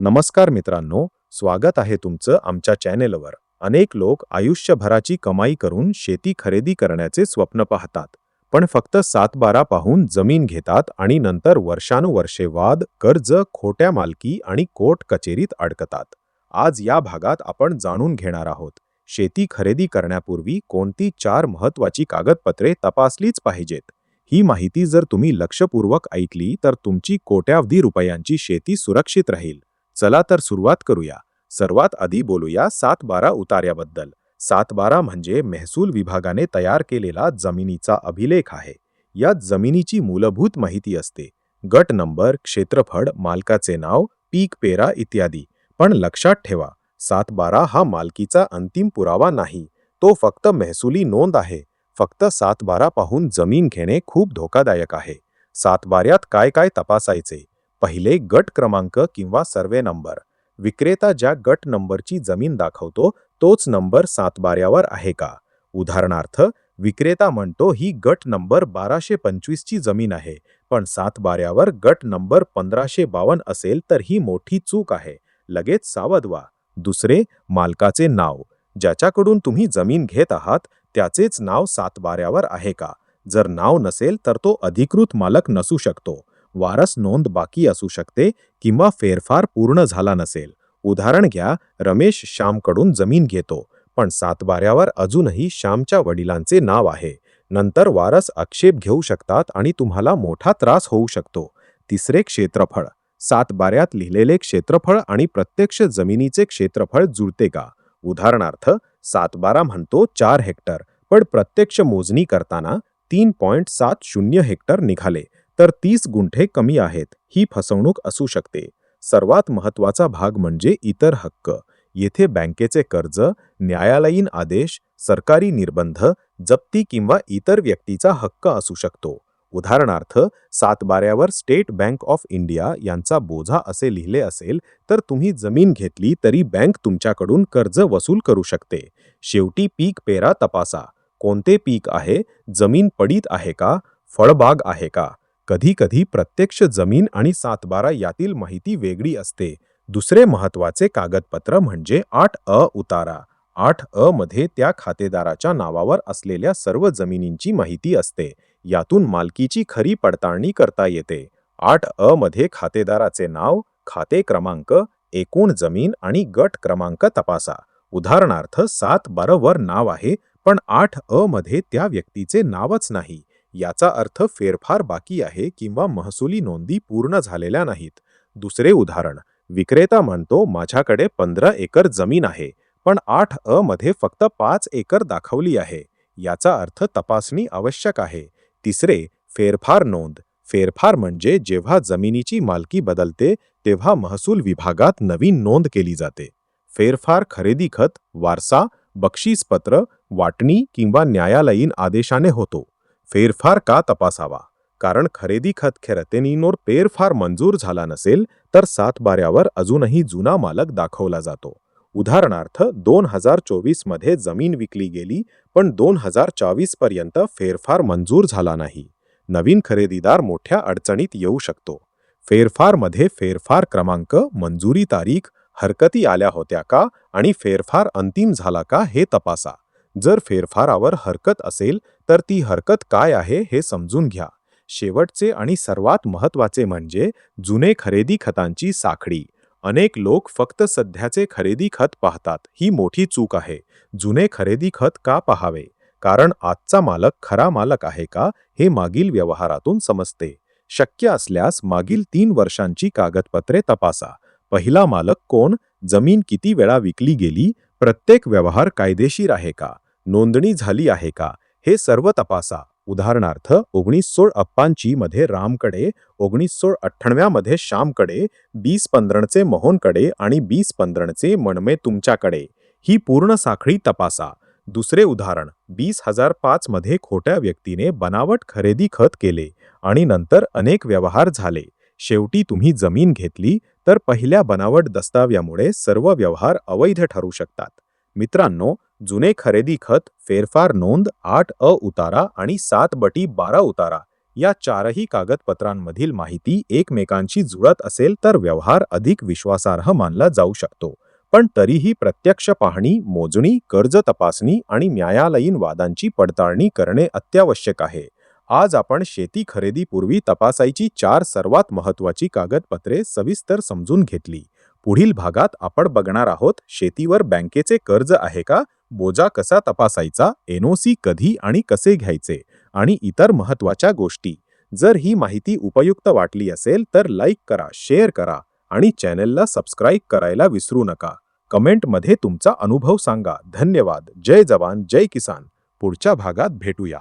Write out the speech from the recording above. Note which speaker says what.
Speaker 1: नमस्कार मित्रांनो, स्वागत आहे तुमचं आमच्या चॅनेलवर. अनेक लोक आयुष्यभराची कमाई करून शेती खरेदी करण्याचे स्वप्न पाहतात. पण फक्त 7/12 पाहून जमीन घेतात आणि नंतर वर्षानुवर्षे वाद, कर्ज, खोट्या मालकी आणि कोर्ट कचेरीत अडकतात. आज या भागात आपण जाणून घेणार आहोत. शेती खरेदी करण्यापूर्वी कोणती 4 महत्त्वाची कागदपत्रे तपासलीच पाहिजेत. ही माहिती जर तुम्ही लक्षपूर्वक ऐकली तर तुमची कोट्यावधी रुपयांची शेती सुरक्षित राहील. चला तर सुरुवात करूया. सर्वात आधी बोलूया 7/12 उतार्याबद्दल. 7/12 म्हणजे महसूल विभागाने तयार केलेला जमिनीचा अभिलेख आहे. यात जमिनीची मूलभूत माहिती असते. गट नंबर, क्षेत्रफळ, मालकाचे नाव, पीक पेरा इत्यादी. पण लक्षात ठेवा, 7/12 हा मालकीचा अंतिम पुरावा नाही. तो फक्त महसुली नोंद आहे. फक्त 7/12 पाहून जमीन घेणे खूप धोकादायक आहे. 7/12त काय काय तपासायचे? पहिले, गट क्रमांक किंवा सर्वे नंबर. विक्रेता ज्या गट नंबरची जमीन दाखवतो तोच नंबर 7/12वर आहे का? उदाहरणार्थ, विक्रेता म्हणतो ही गट नंबर 1225 ची जमीन आहे, पण 7/12वर गट नंबर 1552 असेल तर ही मोठी चूक आहे. लगेच सावध व्हा. दुसरे, मालकाचे नाव. ज्याच्याकडून तुम्ही जमीन घेत आहात त्याचेच नाव 7/12वर आहे का? जर नाव नसेल तर तो अधिकृत मालक नसू शकतो. वारस नोंद बाकी असू शकते किंवा फेरफार पूर्ण झाला नसेल. उदाहरण घ्या, रमेश श्यामकडून जमीन घेतो, पण 7/12वर अजूनही श्यामच्या वडिलांचे नाव आहे. नंतर वारस आक्षेप घेऊ शकतात आणि तुम्हाला मोठा त्रास होऊ शकतो. तिसरे, क्षेत्रफळ. 7/12त लिहिलेले क्षेत्रफळ आणि प्रत्यक्ष जमिनीचे क्षेत्रफळ जुळते का? उदाहरणार्थ, 7/12 म्हणतो 4 हेक्टर, पण प्रत्यक्ष मोजणी करताना 3.70 हेक्टर निघाले, तर 30 गुंठे कमी आहेत. ही फसवणूक असू शकते. सर्वात महत्त्वाचा भाग म्हणजे इतर हक्क. येथे बँकेचे कर्ज, न्यायालयीन आदेश, सरकारी निर्बंध, जप्ती किंवा इतर व्यक्तीचा हक्क असू शकतो. उदाहरणार्थ, 7/12वर स्टेट बँक ऑफ इंडिया यांचा बोझा असे लिहिले असेल तर तुम्ही जमीन घेतली तरी बँक तुमच्याकडून कर्ज वसूल करू शकते. शेवटी, पीक पेरा तपासा. कोणते पीक आहे? जमीन पडीत आहे का? फळबाग आहे का? कधी-कधी प्रत्यक्ष जमीन आणि 7/12 यातील माहिती वेगळी असते. दुसरे महत्त्वाचे कागदपत्र म्हणजे 8अ उतारा. 8अ मध्ये त्या खातेदाराच्या नावावर असलेल्या सर्व जमिनींची माहिती असते. यातून मालकीची खरी पडताळणी करता येते. 8अ मध्ये खातेदाराचे नाव, खाते क्रमांक, एकूण जमीन आणि गट क्रमांक तपासा. उदाहरणार्थ, 7/12 वर नाव आहे, पण 8अ मध्ये त्या व्यक्तीचे नावच नाही. याचा अर्थ फेरफार बाकी आहे किंवा महसुली नोंदी पूर्ण झालेल्या नाहीत. दुसरे उदाहरण, विक्रेता म्हणतो माझ्याकडे 15 एकर जमीन आहे, पण 8अ मध्ये फक्त 5 एकर दाखवली आहे. याचा अर्थ तपासणी आवश्यक आहे. तिसरे, फेरफार नोंद. फेरफार म्हणजे जेव्हा जमिनीची मालकी बदलते तेव्हा महसूल विभागात नवीन नोंद केली जाते. फेरफार खरेदी खत, वारसा, बक्षीसपत्र, वाटणी किंवा न्यायालयीन आदेशाने होतो. फेरफार का तपासावा? कारण खरेदी खत खेळतेनींवर फेरफार मंजूर झाला नसेल तर 7/12वर अजूनही जुना मालक दाखवला जातो. उदाहरणार्थ, 2024 मध्ये जमीन विकली गेली, पण 2024 पर्यंत फेरफार मंजूर झाला नाही. नवीन खरेदीदार मोठ्या अडचणीत येऊ शकतो. फेरफारमध्ये फेरफार क्रमांक, मंजुरी तारीख, हरकती आल्या होत्या का आणि फेरफार अंतिम झाला का हे तपासा. जर फेरफारावर हरकत असेल तर ती हरकत काय आहे हे समजून घ्या. शेवटचे आणि सर्वात महत्त्वाचे म्हणजे जुने खरेदी खतांची साखळी. अनेक लोक फक्त सध्याचे खरेदी खत पाहतात. ही मोठी चूक आहे. जुने खरेदी खत का पाहावे? कारण आजचा मालक खरा मालक आहे का हे मागील व्यवहारातून समजते. शक्य असल्यास मागील 3 वर्षांची कागदपत्रे तपासा. पहिला मालक कोण? जमीन किती वेळा विकली गेली? प्रत्येक व्यवहार कायदेशीर आहे का? नोंदणी झाली आहे का? हे सर्व तपासा. उदाहरणार्थ, 1986 मध्ये रामकडे, 1998 मध्ये श्यामकडे, 2015 मोहनकडे आणि 2015 मनमे तुमच्याकडे. ही पूर्ण साखळी तपासा. दुसरे उदाहरण, 2005 मध्ये खोट्या व्यक्तीने बनावट खरेदी खत केले आणि नंतर अनेक व्यवहार झाले. शेवटी तुम्ही जमीन घेतली तर पहिल्या बनावट दस्ताव्यामुळे सर्व व्यवहार अवैध ठरू शकतात. मित्रांनो, जुने खरेदी खत, फेरफार नोंद, 8अ उतारा आणि 7/12 उतारा या चारही कागदपत्रांमधील माहिती एकमेकांशी जुळत असेल तर व्यवहार अधिक विश्वासार्ह मानला जाऊ शकतो. पण तरीही प्रत्यक्ष पाहणी, मोजणी, कर्ज तपासणी आणि न्यायालयीन वादांची पडताळणी करणे अत्यावश्यक आहे. आज आपण शेती खरेदीपूर्वी तपासायची 4 सर्वात महत्त्वाची कागदपत्रे सविस्तर समजून घेतली. पुढील भागात आपण बघणार आहोत शेतीवर बँकेचे कर्ज आहे का, बोजा कसा तपासायचा, एनओसी कधी आणि कसे घ्यायचे आणि इतर महत्त्वाच्या गोष्टी. जर ही माहिती उपयुक्त वाटली असेल तर लाईक करा, शेअर करा आणि चॅनेलला सबस्क्राईब करायला विसरू नका. कमेंटमध्ये तुमचा अनुभव सांगा. धन्यवाद. जय जवान, जय किसान. पुढच्या भागात भेटूया.